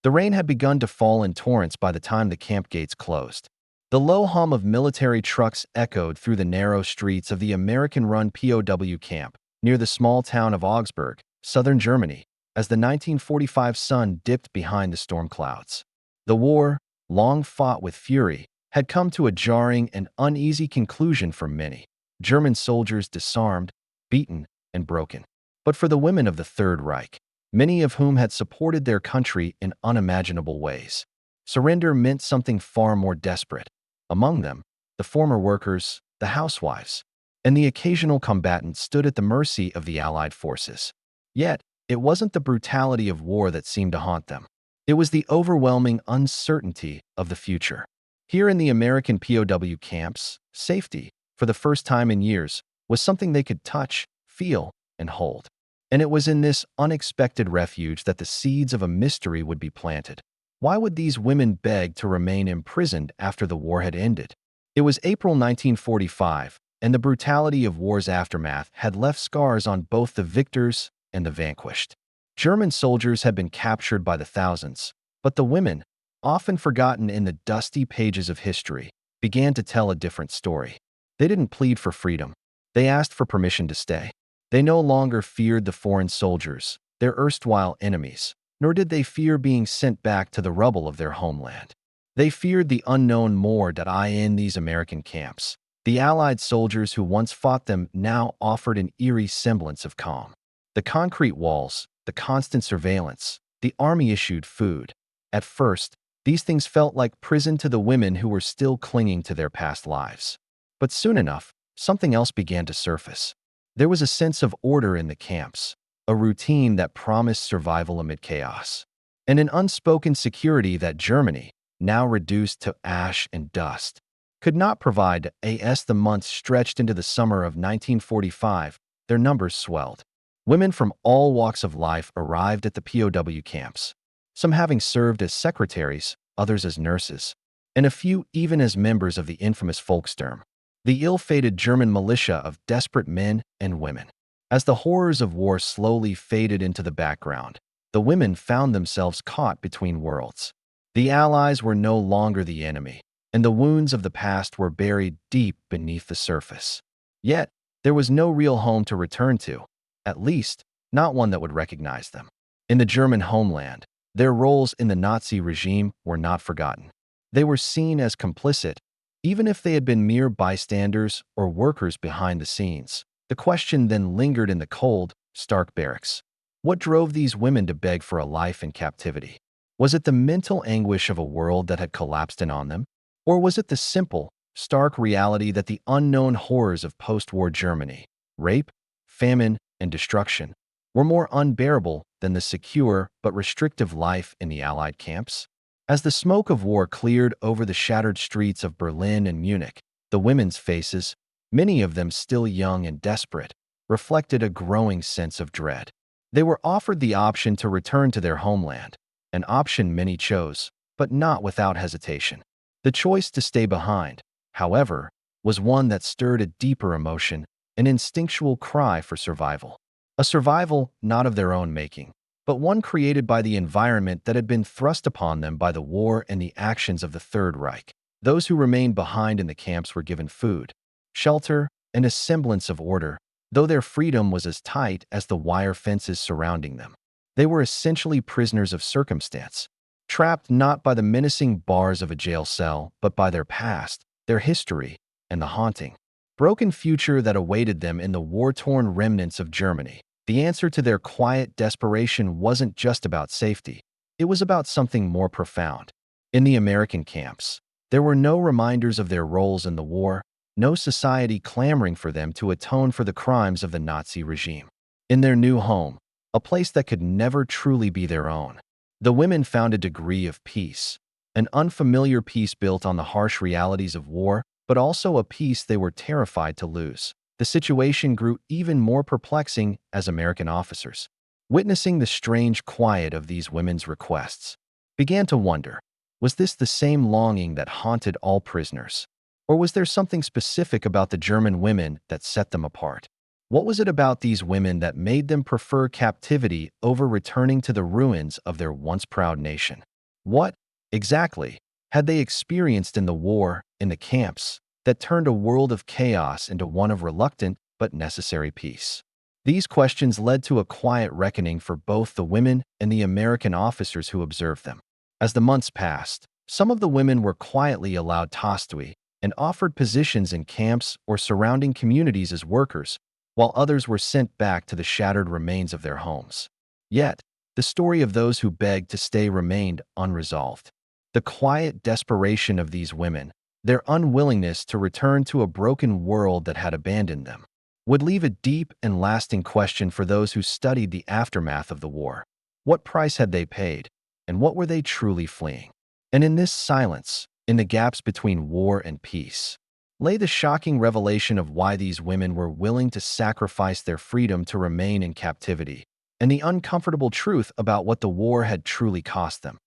The rain had begun to fall in torrents by the time the camp gates closed. The low hum of military trucks echoed through the narrow streets of the American-run POW camp near the small town of Augsburg, southern Germany, as the 1945 sun dipped behind the storm clouds. The war, long fought with fury, had come to a jarring and uneasy conclusion for many. German soldiers disarmed, beaten, and broken. But for the women of the Third Reich, many of whom had supported their country in unimaginable ways, surrender meant something far more desperate. Among them, the former workers, the housewives, and the occasional combatant stood at the mercy of the Allied forces. Yet, it wasn't the brutality of war that seemed to haunt them. It was the overwhelming uncertainty of the future. Here in the American POW camps, safety, for the first time in years, was something they could touch, feel, and hold. And it was in this unexpected refuge that the seeds of a mystery would be planted. Why would these women beg to remain imprisoned after the war had ended? It was April 1945, and the brutality of war's aftermath had left scars on both the victors and the vanquished. German soldiers had been captured by the thousands, but the women, often forgotten in the dusty pages of history, began to tell a different story. They didn't plead for freedom. They asked for permission to stay. They no longer feared the foreign soldiers, their erstwhile enemies, nor did they fear being sent back to the rubble of their homeland. They feared the unknown more that in these American camps. The Allied soldiers who once fought them now offered an eerie semblance of calm. The concrete walls, the constant surveillance, the army-issued food. At first, these things felt like prison to the women who were still clinging to their past lives. But soon enough, something else began to surface. There was a sense of order in the camps, a routine that promised survival amid chaos, and an unspoken security that Germany, now reduced to ash and dust, could not provide. As the months stretched into the summer of 1945, their numbers swelled. Women from all walks of life arrived at the POW camps, some having served as secretaries, others as nurses, and a few even as members of the infamous Volkssturm, the ill-fated German militia of desperate men and women. As the horrors of war slowly faded into the background, the women found themselves caught between worlds. The Allies were no longer the enemy, and the wounds of the past were buried deep beneath the surface. Yet, there was no real home to return to, at least, not one that would recognize them. In the German homeland, their roles in the Nazi regime were not forgotten. They were seen as complicit, even if they had been mere bystanders or workers behind the scenes. The question then lingered in the cold, stark barracks. What drove these women to beg for a life in captivity? Was it the mental anguish of a world that had collapsed in on them? Or was it the simple, stark reality that the unknown horrors of post-war Germany, rape, famine, and destruction, were more unbearable than the secure but restrictive life in the Allied camps? As the smoke of war cleared over the shattered streets of Berlin and Munich, the women's faces, many of them still young and desperate, reflected a growing sense of dread. They were offered the option to return to their homeland, an option many chose, but not without hesitation. The choice to stay behind, however, was one that stirred a deeper emotion, an instinctual cry for survival. A survival not of their own making, but one created by the environment that had been thrust upon them by the war and the actions of the Third Reich. Those who remained behind in the camps were given food, shelter, and a semblance of order, though their freedom was as tight as the wire fences surrounding them. They were essentially prisoners of circumstance, trapped not by the menacing bars of a jail cell, but by their past, their history, and the haunting, broken future that awaited them in the war-torn remnants of Germany. The answer to their quiet desperation wasn't just about safety. It was about something more profound. In the American camps, there were no reminders of their roles in the war, no society clamoring for them to atone for the crimes of the Nazi regime. In their new home, a place that could never truly be their own, the women found a degree of peace, an unfamiliar peace built on the harsh realities of war, but also a peace they were terrified to lose. The situation grew even more perplexing as American officers, witnessing the strange quiet of these women's requests, began to wonder, was this the same longing that haunted all prisoners? Or was there something specific about the German women that set them apart? What was it about these women that made them prefer captivity over returning to the ruins of their once proud nation? What, exactly, had they experienced in the war, in the camps, that turned a world of chaos into one of reluctant but necessary peace? These questions led to a quiet reckoning for both the women and the American officers who observed them. As the months passed, some of the women were quietly allowed tostui and offered positions in camps or surrounding communities as workers, while others were sent back to the shattered remains of their homes. Yet, the story of those who begged to stay remained unresolved. The quiet desperation of these women, their unwillingness to return to a broken world that had abandoned them, would leave a deep and lasting question for those who studied the aftermath of the war. What price had they paid, and what were they truly fleeing? And in this silence, in the gaps between war and peace, lay the shocking revelation of why these women were willing to sacrifice their freedom to remain in captivity, and the uncomfortable truth about what the war had truly cost them.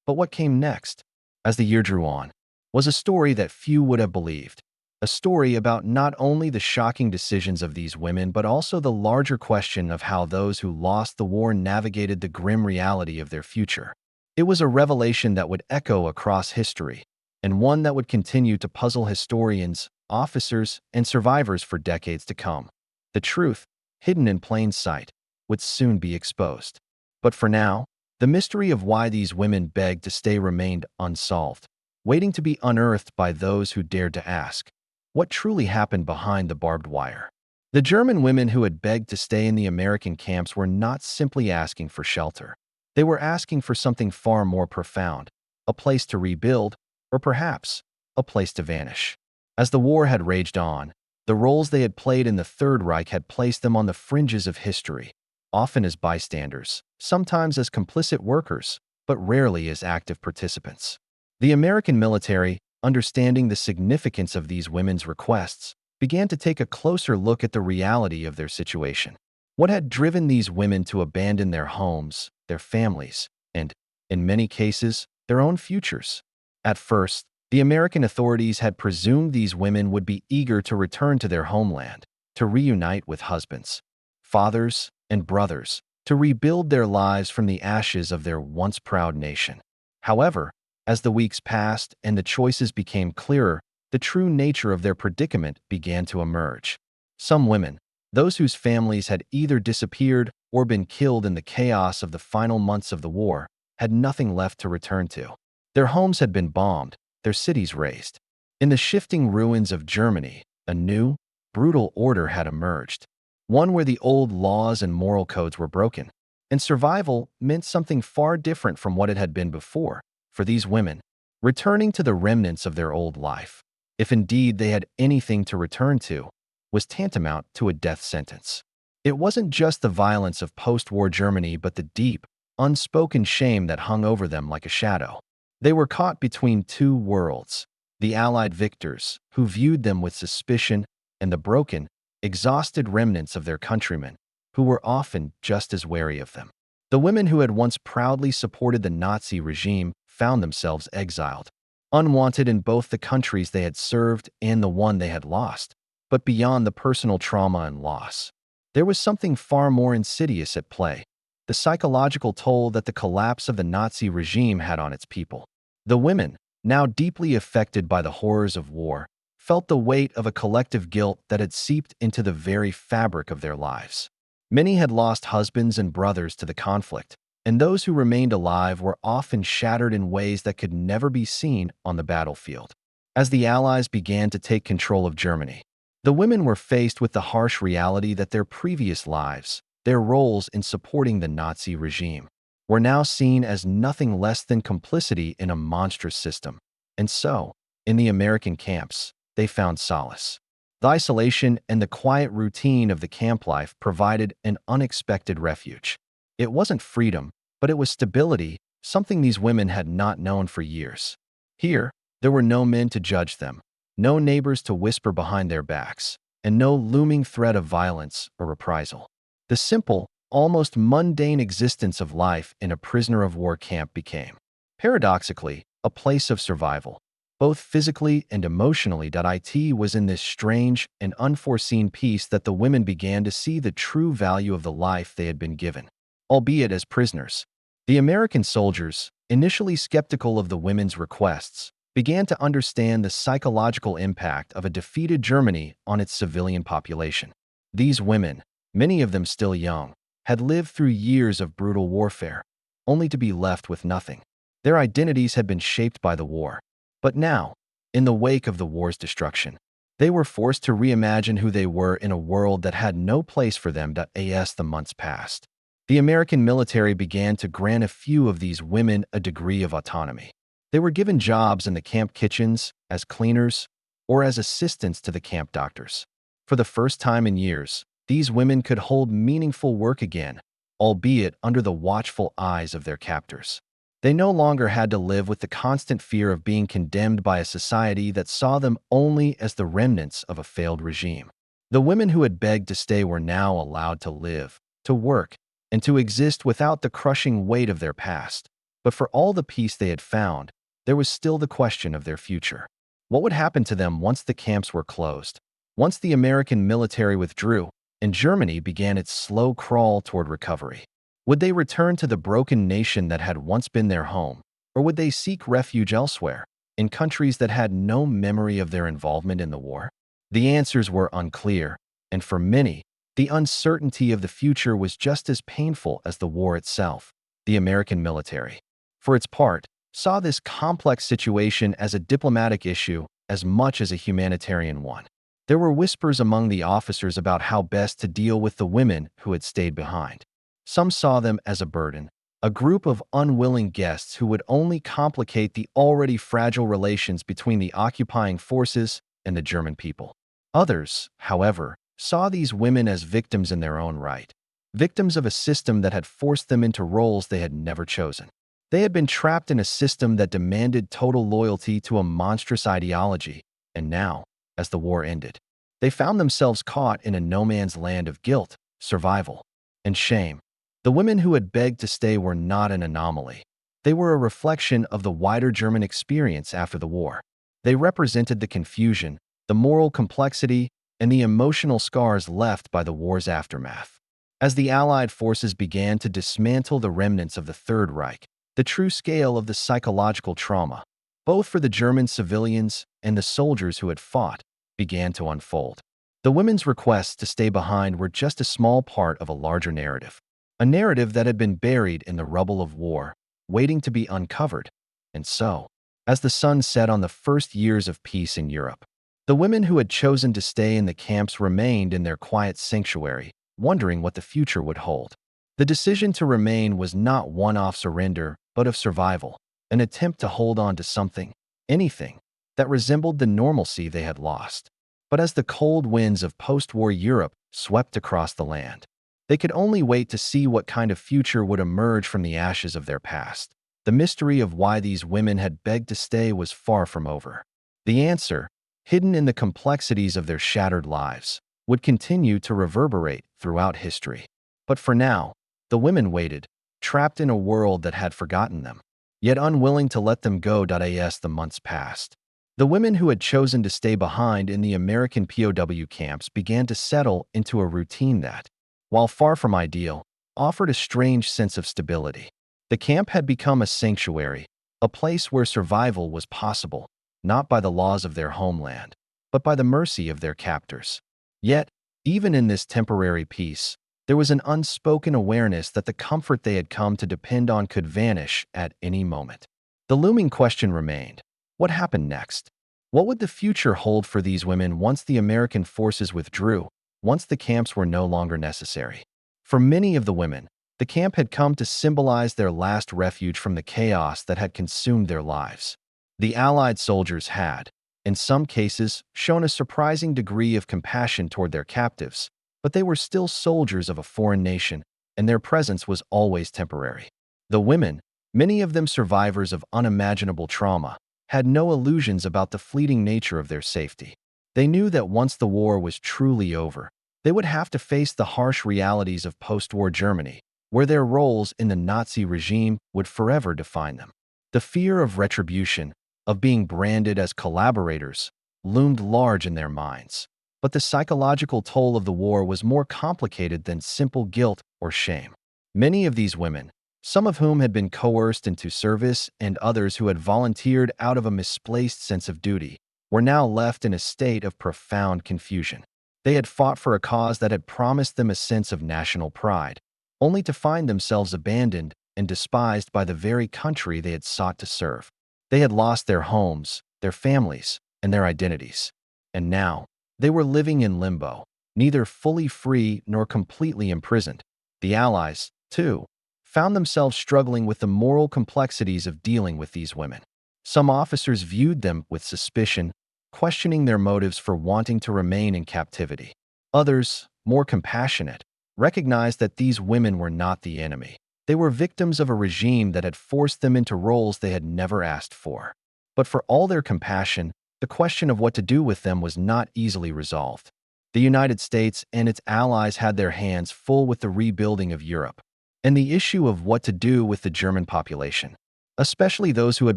But what came next, as the year drew on, was a story that few would have believed. A story about not only the shocking decisions of these women, but also the larger question of how those who lost the war navigated the grim reality of their future. It was a revelation that would echo across history, and one that would continue to puzzle historians, officers, and survivors for decades to come. The truth, hidden in plain sight, would soon be exposed. But for now, the mystery of why these women begged to stay remained unsolved, waiting to be unearthed by those who dared to ask. What truly happened behind the barbed wire? The German women who had begged to stay in the American camps were not simply asking for shelter. They were asking for something far more profound, a place to rebuild, or perhaps a place to vanish. As the war had raged on, the roles they had played in the Third Reich had placed them on the fringes of history, often as bystanders, sometimes as complicit workers, but rarely as active participants. The American military, understanding the significance of these women's requests, began to take a closer look at the reality of their situation. What had driven these women to abandon their homes, their families, and, in many cases, their own futures? At first, the American authorities had presumed these women would be eager to return to their homeland, to reunite with husbands, fathers, and brothers, to rebuild their lives from the ashes of their once proud nation. However, as the weeks passed and the choices became clearer, the true nature of their predicament began to emerge. Some women, those whose families had either disappeared or been killed in the chaos of the final months of the war, had nothing left to return to. Their homes had been bombed, their cities razed. In the shifting ruins of Germany, a new, brutal order had emerged, one where the old laws and moral codes were broken, and survival meant something far different from what it had been before. For these women, returning to the remnants of their old life, if indeed they had anything to return to, was tantamount to a death sentence. It wasn't just the violence of post-war Germany, but the deep, unspoken shame that hung over them like a shadow. They were caught between two worlds, the Allied victors, who viewed them with suspicion, and the broken, exhausted remnants of their countrymen, who were often just as wary of them. The women who had once proudly supported the Nazi regime found themselves exiled, unwanted in both the countries they had served and the one they had lost. But beyond the personal trauma and loss, there was something far more insidious at play: the psychological toll that the collapse of the Nazi regime had on its people. The women, now deeply affected by the horrors of war, felt the weight of a collective guilt that had seeped into the very fabric of their lives. Many had lost husbands and brothers to the conflict, and those who remained alive were often shattered in ways that could never be seen on the battlefield. As the Allies began to take control of Germany, the women were faced with the harsh reality that their previous lives, their roles in supporting the Nazi regime, were now seen as nothing less than complicity in a monstrous system. And so, in the American camps, they found solace. The isolation and the quiet routine of the camp life provided an unexpected refuge. It wasn't freedom, but it was stability, something these women had not known for years. Here, there were no men to judge them, no neighbors to whisper behind their backs, and no looming threat of violence or reprisal. The simple, almost mundane existence of life in a prisoner of war camp became, paradoxically, a place of survival, both physically and emotionally. It was in this strange and unforeseen peace that the women began to see the true value of the life they had been given. Albeit as prisoners, The American soldiers, initially skeptical of the women's requests, began to understand the psychological impact of a defeated Germany on its civilian population. These women, many of them still young, had lived through years of brutal warfare, only to be left with nothing. Their identities had been shaped by the war. But now, in the wake of the war's destruction, they were forced to reimagine who they were in a world that had no place for them. As the months passed, the American military began to grant a few of these women a degree of autonomy. They were given jobs in the camp kitchens, as cleaners, or as assistants to the camp doctors. For the first time in years, these women could hold meaningful work again, albeit under the watchful eyes of their captors. They no longer had to live with the constant fear of being condemned by a society that saw them only as the remnants of a failed regime. The women who had begged to stay were now allowed to live, to work, and to exist without the crushing weight of their past. But for all the peace they had found, there was still the question of their future. What would happen to them once the camps were closed? Once the American military withdrew, and Germany began its slow crawl toward recovery? Would they return to the broken nation that had once been their home, or would they seek refuge elsewhere, in countries that had no memory of their involvement in the war? The answers were unclear, and for many, the uncertainty of the future was just as painful as the war itself. The American military, for its part, saw this complex situation as a diplomatic issue as much as a humanitarian one. There were whispers among the officers about how best to deal with the women who had stayed behind. Some saw them as a burden, a group of unwilling guests who would only complicate the already fragile relations between the occupying forces and the German people. Others, however, saw these women as victims in their own right, victims of a system that had forced them into roles they had never chosen. They had been trapped in a system that demanded total loyalty to a monstrous ideology, and now, as the war ended, they found themselves caught in a no-man's land of guilt, survival, and shame. The women who had begged to stay were not an anomaly. They were a reflection of the wider German experience after the war. They represented the confusion, the moral complexity, and the emotional scars left by the war's aftermath. As the Allied forces began to dismantle the remnants of the Third Reich, the true scale of the psychological trauma, both for the German civilians and the soldiers who had fought, began to unfold. The women's requests to stay behind were just a small part of a larger narrative. A narrative that had been buried in the rubble of war, waiting to be uncovered. And so, as the sun set on the first years of peace in Europe, the women who had chosen to stay in the camps remained in their quiet sanctuary, wondering what the future would hold. The decision to remain was not one of surrender, but of survival, an attempt to hold on to something, anything, that resembled the normalcy they had lost. But as the cold winds of post-war Europe swept across the land, they could only wait to see what kind of future would emerge from the ashes of their past. The mystery of why these women had begged to stay was far from over. The answer, hidden in the complexities of their shattered lives, would continue to reverberate throughout history. But for now, the women waited, trapped in a world that had forgotten them, yet unwilling to let them go. As the months passed, the women who had chosen to stay behind in the American POW camps began to settle into a routine that, while far from ideal, offered a strange sense of stability. The camp had become a sanctuary, a place where survival was possible, not by the laws of their homeland, but by the mercy of their captors. Yet, even in this temporary peace, there was an unspoken awareness that the comfort they had come to depend on could vanish at any moment. The looming question remained: what happened next? What would the future hold for these women once the American forces withdrew, once the camps were no longer necessary? For many of the women, the camp had come to symbolize their last refuge from the chaos that had consumed their lives. The Allied soldiers had, in some cases, shown a surprising degree of compassion toward their captives, but they were still soldiers of a foreign nation, and their presence was always temporary. The women, many of them survivors of unimaginable trauma, had no illusions about the fleeting nature of their safety. They knew that once the war was truly over, they would have to face the harsh realities of post-war Germany, where their roles in the Nazi regime would forever define them. The fear of retribution, of being branded as collaborators, loomed large in their minds. But the psychological toll of the war was more complicated than simple guilt or shame. Many of these women, some of whom had been coerced into service and others who had volunteered out of a misplaced sense of duty, were now left in a state of profound confusion. They had fought for a cause that had promised them a sense of national pride, only to find themselves abandoned and despised by the very country they had sought to serve. They had lost their homes, their families, and their identities. And now, they were living in limbo, neither fully free nor completely imprisoned. The Allies, too, found themselves struggling with the moral complexities of dealing with these women. Some officers viewed them with suspicion, questioning their motives for wanting to remain in captivity. Others, more compassionate, recognized that these women were not the enemy. They were victims of a regime that had forced them into roles they had never asked for. But for all their compassion, the question of what to do with them was not easily resolved. The United States and its allies had their hands full with the rebuilding of Europe, and the issue of what to do with the German population, especially those who had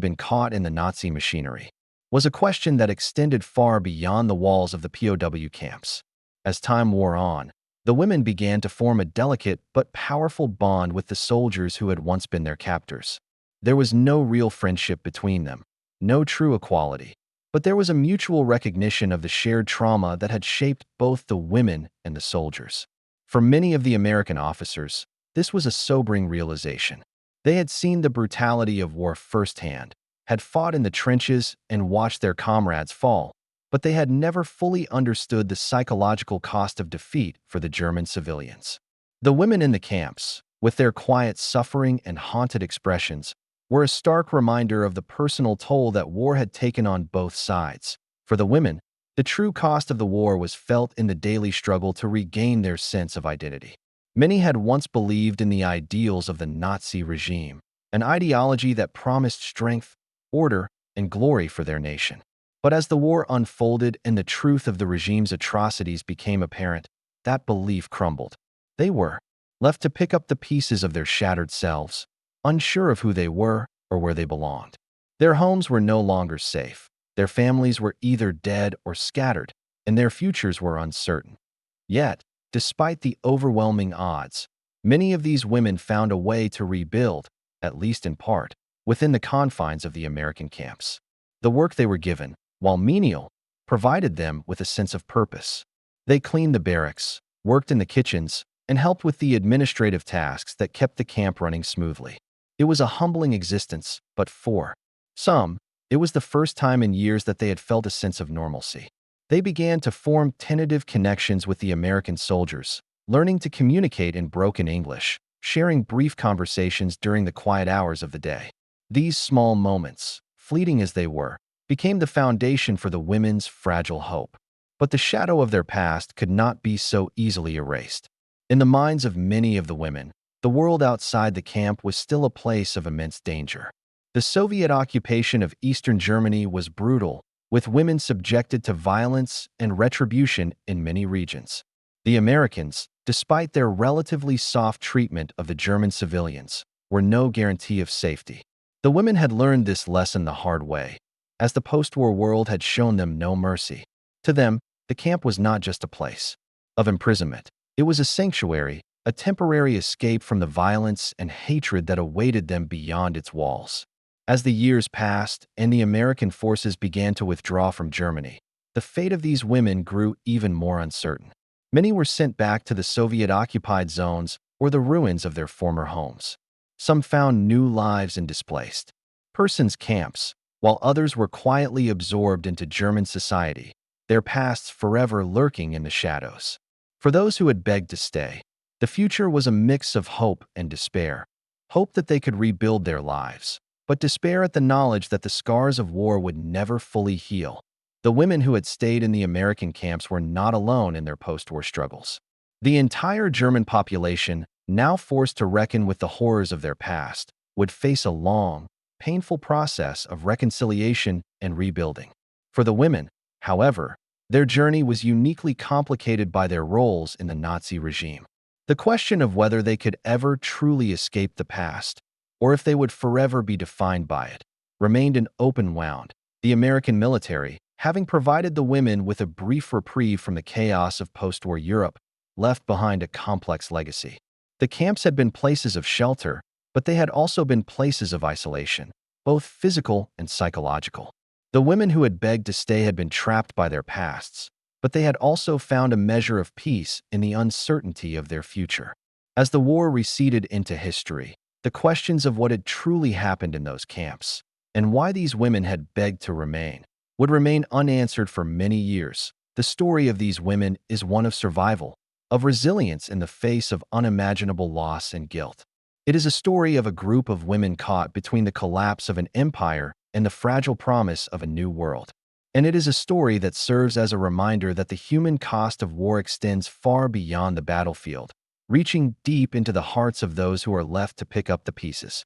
been caught in the Nazi machinery, was a question that extended far beyond the walls of the POW camps. As time wore on, the women began to form a delicate but powerful bond with the soldiers who had once been their captors. There was no real friendship between them, no true equality, but there was a mutual recognition of the shared trauma that had shaped both the women and the soldiers. For many of the American officers, this was a sobering realization. They had seen the brutality of war firsthand, had fought in the trenches and watched their comrades fall, but they had never fully understood the psychological cost of defeat for the German civilians. The women in the camps, with their quiet suffering and haunted expressions, were a stark reminder of the personal toll that war had taken on both sides. For the women, the true cost of the war was felt in the daily struggle to regain their sense of identity. Many had once believed in the ideals of the Nazi regime, an ideology that promised strength, order, and glory for their nation. But as the war unfolded and the truth of the regime's atrocities became apparent, that belief crumbled. They were left to pick up the pieces of their shattered selves, unsure of who they were or where they belonged. Their homes were no longer safe. Their families were either dead or scattered, and their futures were uncertain. Yet, despite the overwhelming odds, many of these women found a way to rebuild, at least in part, within the confines of the American camps. The work they were given, while menial, provided them with a sense of purpose. They cleaned the barracks, worked in the kitchens, and helped with the administrative tasks that kept the camp running smoothly. It was a humbling existence, but for some, it was the first time in years that they had felt a sense of normalcy. They began to form tentative connections with the American soldiers, learning to communicate in broken English, sharing brief conversations during the quiet hours of the day. These small moments, fleeting as they were, became the foundation for the women's fragile hope. But the shadow of their past could not be so easily erased. In the minds of many of the women, the world outside the camp was still a place of immense danger. The Soviet occupation of Eastern Germany was brutal, with women subjected to violence and retribution in many regions. The Americans, despite their relatively soft treatment of the German civilians, were no guarantee of safety. The women had learned this lesson the hard way, as the post-war world had shown them no mercy. To them, the camp was not just a place of imprisonment. It was a sanctuary, a temporary escape from the violence and hatred that awaited them beyond its walls. As the years passed and the American forces began to withdraw from Germany, the fate of these women grew even more uncertain. Many were sent back to the Soviet-occupied zones or the ruins of their former homes. Some found new lives in displaced persons camps, while others were quietly absorbed into German society, their pasts forever lurking in the shadows. For those who had begged to stay, the future was a mix of hope and despair. Hope that they could rebuild their lives, but despair at the knowledge that the scars of war would never fully heal. The women who had stayed in the American camps were not alone in their post-war struggles. The entire German population, now forced to reckon with the horrors of their past, would face a long, painful process of reconciliation and rebuilding. For the women, however, their journey was uniquely complicated by their roles in the Nazi regime. The question of whether they could ever truly escape the past, or if they would forever be defined by it, remained an open wound. The American military, having provided the women with a brief reprieve from the chaos of post-war Europe, left behind a complex legacy. The camps had been places of shelter, but they had also been places of isolation, both physical and psychological. The women who had begged to stay had been trapped by their pasts, but they had also found a measure of peace in the uncertainty of their future. As the war receded into history, the questions of what had truly happened in those camps and why these women had begged to remain would remain unanswered for many years. The story of these women is one of survival, of resilience in the face of unimaginable loss and guilt. It is a story of a group of women caught between the collapse of an empire and the fragile promise of a new world. And it is a story that serves as a reminder that the human cost of war extends far beyond the battlefield, reaching deep into the hearts of those who are left to pick up the pieces.